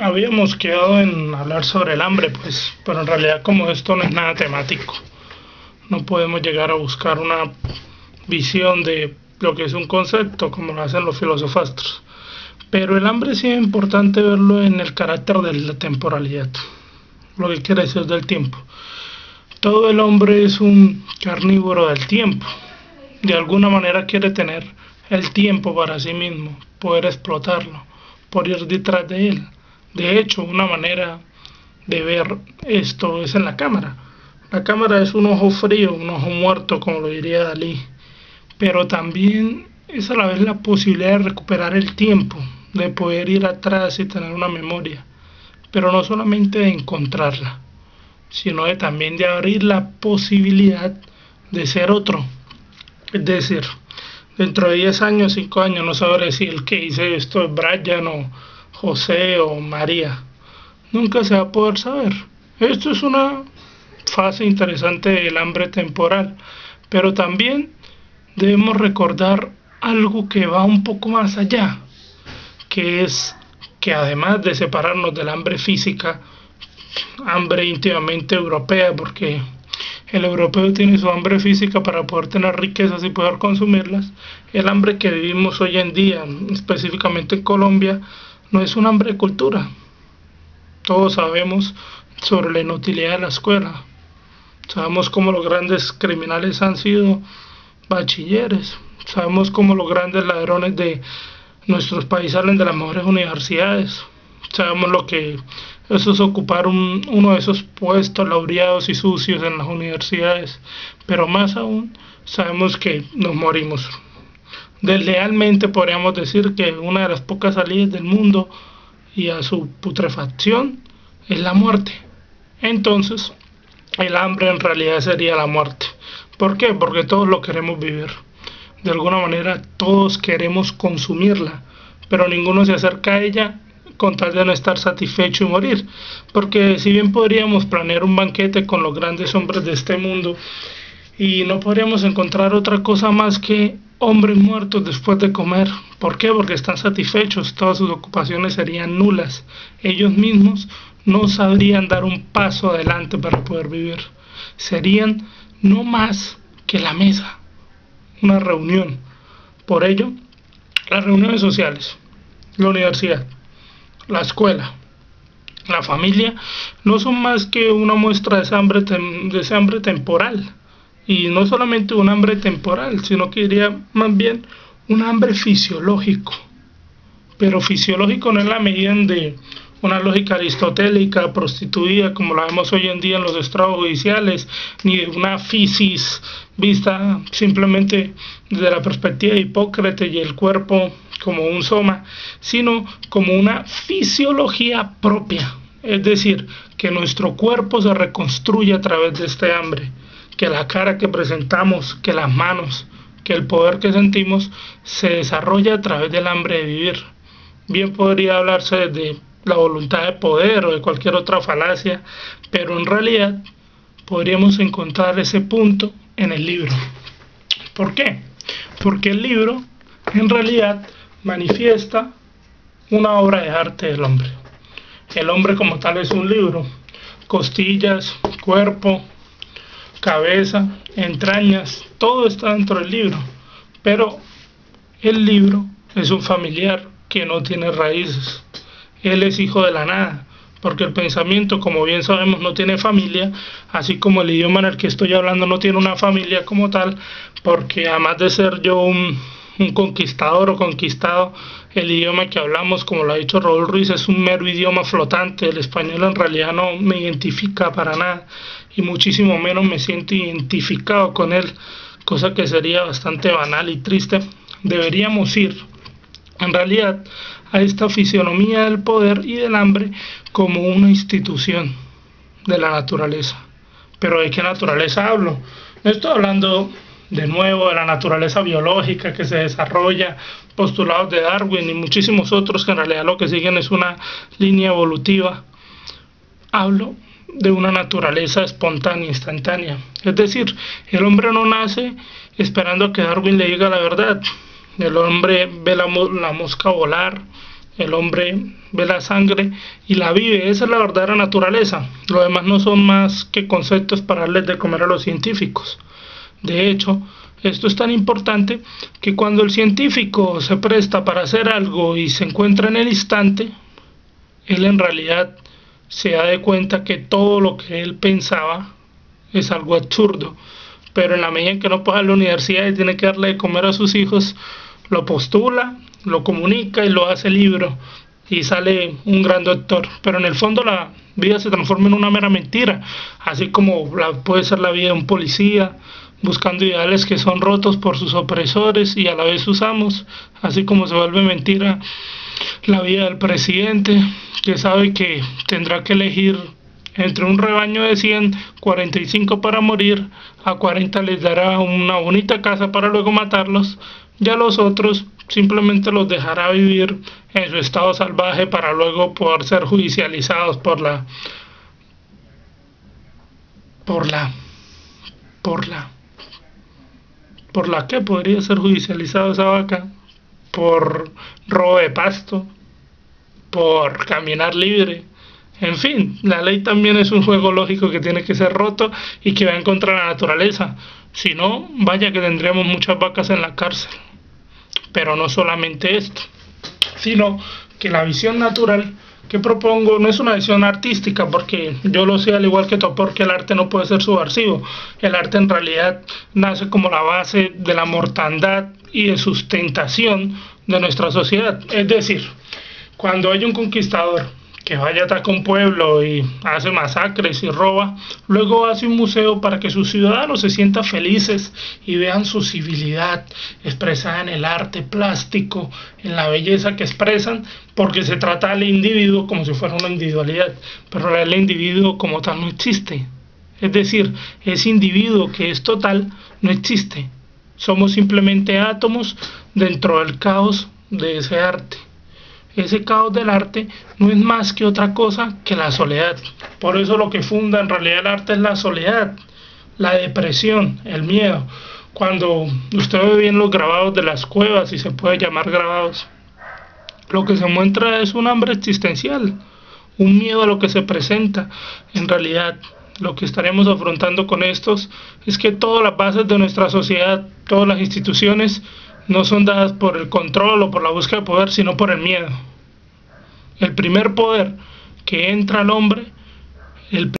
Habíamos quedado en hablar sobre el hambre, pues, pero en realidad como esto no es nada temático, no podemos llegar a buscar una visión de lo que es un concepto como lo hacen los filosofastros. Pero el hambre sí es importante verlo en el carácter de la temporalidad, lo que quiere decir del tiempo. Todo el hombre es un carnívoro del tiempo. De alguna manera quiere tener el tiempo para sí mismo, poder explotarlo, por ir detrás de él. De hecho, una manera de ver esto es en la cámara. La cámara es un ojo frío, un ojo muerto, como lo diría Dalí, pero también es a la vez la posibilidad de recuperar el tiempo, de poder ir atrás y tener una memoria, pero no solamente de encontrarla, sino de también de abrir la posibilidad de ser otro. Es decir, dentro de 10 años, 5 años, no sabré si el que hice esto es Brian o José o María. Nunca se va a poder saber. Esto es una fase interesante del hambre temporal, pero también debemos recordar algo que va un poco más allá, que es que además de separarnos del hambre física, hambre íntimamente europea, porque el europeo tiene su hambre física para poder tener riquezas y poder consumirlas. El hambre que vivimos hoy en día, específicamente en Colombia, no es un hambre de cultura. Todos sabemos sobre la inutilidad de la escuela. Sabemos cómo los grandes criminales han sido bachilleres. Sabemos cómo los grandes ladrones de nuestros países salen de las mejores universidades. Sabemos lo que eso es ocupar uno de esos puestos laureados y sucios en las universidades. Pero más aún, sabemos que nos morimos. Deslealmente podríamos decir que una de las pocas salidas del mundo y a su putrefacción es la muerte. Entonces, el hambre en realidad sería la muerte. ¿Por qué? Porque todos lo queremos vivir. De alguna manera todos queremos consumirla, pero ninguno se acerca a ella con tal de no estar satisfecho y morir. Porque si bien podríamos planear un banquete con los grandes hombres de este mundo y no podríamos encontrar otra cosa más que hombres muertos después de comer. ¿Por qué? Porque están satisfechos, todas sus ocupaciones serían nulas. Ellos mismos no sabrían dar un paso adelante para poder vivir. Serían no más que la mesa, una reunión. Por ello, las reuniones sociales, la universidad, la escuela, la familia, no son más que una muestra de ese hambre temporal. Y no solamente un hambre temporal, sino que diría más bien un hambre fisiológico. Pero fisiológico no en la medida de una lógica aristotélica prostituida como la vemos hoy en día en los estrados judiciales, ni de una fisis vista simplemente desde la perspectiva de Hipócrates y el cuerpo como un soma, sino como una fisiología propia. Es decir, que nuestro cuerpo se reconstruye a través de este hambre, que la cara que presentamos, que las manos, que el poder que sentimos se desarrolla a través del hambre de vivir. Bien podría hablarse de la voluntad de poder o de cualquier otra falacia, pero en realidad podríamos encontrar ese punto en el libro. ¿Por qué? Porque el libro en realidad manifiesta una obra de arte del hombre. El hombre como tal es un libro, costillas, cuerpo, cabeza, entrañas, todo está dentro del libro, pero el libro es un familiar que no tiene raíces. Él es hijo de la nada, porque el pensamiento, como bien sabemos, no tiene familia, así como el idioma en el que estoy hablando no tiene una familia como tal, porque además de ser yo un conquistador o conquistado, el idioma que hablamos, como lo ha dicho Raúl Ruiz, es un mero idioma flotante. El español en realidad no me identifica para nada y muchísimo menos me siento identificado con él, cosa que sería bastante banal y triste. Deberíamos ir en realidad a esta fisionomía del poder y del hambre como una institución de la naturaleza. Pero ¿de qué naturaleza hablo? No estoy hablando de nuevo de la naturaleza biológica que se desarrolla, postulados de Darwin y muchísimos otros que en realidad lo que siguen es una línea evolutiva. Hablo de una naturaleza espontánea, instantánea. Es decir, el hombre no nace esperando a que Darwin le diga la verdad. El hombre ve la mosca volar, El hombre ve la sangre y la vive, esa es la verdadera naturaleza. Lo demás no son más que conceptos para darles de comer a los científicos. De hecho, esto es tan importante que cuando el científico se presta para hacer algo y se encuentra en el instante, él en realidad se da de cuenta que todo lo que él pensaba es algo absurdo. Pero en la medida en que no puede ir a la universidad y tiene que darle de comer a sus hijos, lo postula, lo comunica y lo hace libro y sale un gran doctor. Pero en el fondo la vida se transforma en una mera mentira, así como puede ser la vida de un policía buscando ideales que son rotos por sus opresores y a la vez sus amos, así como se vuelve mentira la vida del presidente, que sabe que tendrá que elegir entre un rebaño de 100, 45 para morir, a 40 les dará una bonita casa para luego matarlos, y a los otros simplemente los dejará vivir en su estado salvaje para luego poder ser judicializados por la ¿qué podría ser judicializado esa vaca? Por robo de pasto, por caminar libre. En fin, la ley también es un juego lógico que tiene que ser roto y que va en contra de la naturaleza. Si no, vaya que tendríamos muchas vacas en la cárcel. Pero no solamente esto, sino que la visión natural que propongo no es una visión artística, porque yo lo sé al igual que tú, porque el arte no puede ser subversivo. El arte en realidad nace como la base de la mortandad y de sustentación de nuestra sociedad. Es decir, cuando hay un conquistador que vaya a atacar un pueblo y hace masacres y roba, luego hace un museo para que sus ciudadanos se sientan felices y vean su civilidad expresada en el arte plástico, en la belleza que expresan, porque se trata al individuo como si fuera una individualidad, pero el individuo como tal no existe. Es decir, ese individuo que es total no existe. Somos simplemente átomos dentro del caos de ese arte. Ese caos del arte no es más que otra cosa que la soledad. Por eso lo que funda en realidad el arte es la soledad, la depresión, el miedo. Cuando usted ve bien los grabados de las cuevas, si se puede llamar grabados, lo que se muestra es un hambre existencial, un miedo a lo que se presenta. En realidad, lo que estaremos afrontando con estos es que todas las bases de nuestra sociedad, todas las instituciones, no son dadas por el control o por la búsqueda de poder, sino por el miedo. El primer poder que entra al hombre, el